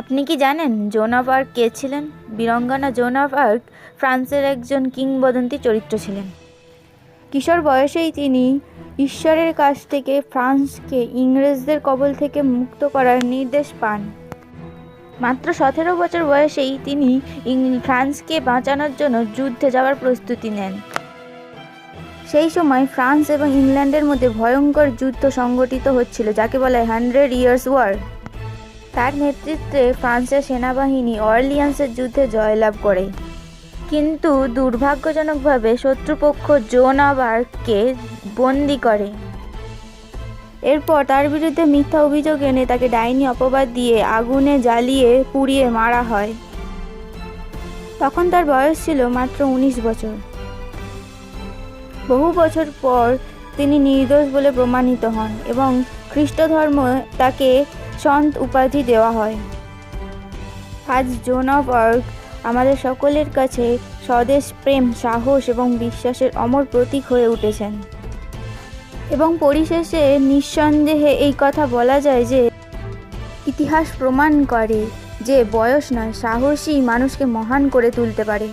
আপনি কি জানেন জোন অফ আর্ক কে ছিলেন? বীরাঙ্গনা জোন অফ আর্ক ফ্রান্সের একজন কিংবদন্তি চরিত্র ছিলেন। কিশোর বয়সেই তিনি ঈশ্বরের কাছ থেকে ফ্রান্সকে ইংরেজদের কবল থেকে মুক্ত করার নির্দেশ পান। মাত্র 17 বছর বয়সেই তিনি ফ্রান্সকে বাঁচানোর জন্য যুদ্ধে যাওয়ার প্রস্তুতি নেন। সেই সময় ফ্রান্স এবং ইংল্যান্ডের মধ্যে ভয়ঙ্কর যুদ্ধ সংঘটিত হচ্ছিল, যাকে বলে 100 ইয়ার্স ওয়ার। তার নেতৃত্বে ফ্রান্সের সেনাবাহিনী অর্লিয়ান্সের যুদ্ধে জয়লাভ করে, কিন্তু দুর্ভাগ্যজনকভাবে শত্রুপক্ষ জোন অফ আর্ককে বন্দি করে। এরপর তার বিরুদ্ধে মিথ্যা অভিযোগ এনে তাকে ডাইনি অপবাদ দিয়ে আগুনে জ্বালিয়ে পুড়িয়ে মারা হয়। তখন তার বয়স ছিল মাত্র 19 বছর। বহু বছর পর তিনি নির্দোষ বলে প্রমাণিত হন এবং খ্রিস্ট ধর্ম তাকে সন্ত উপাধি দেওয়া হয়। আজ জোন অফ আর্ক আমাদের সকলের কাছে স্বদেশ প্রেম, সাহস এবং বিশ্বাসের অমর প্রতীক হয়ে উঠেছেন। এবং পরিশেষে নিঃসন্দেহে এই কথা বলা যায় যে ইতিহাস প্রমাণ করে যে বয়স নয়, সাহসই মানুষকে মহান করে তুলতে পারে।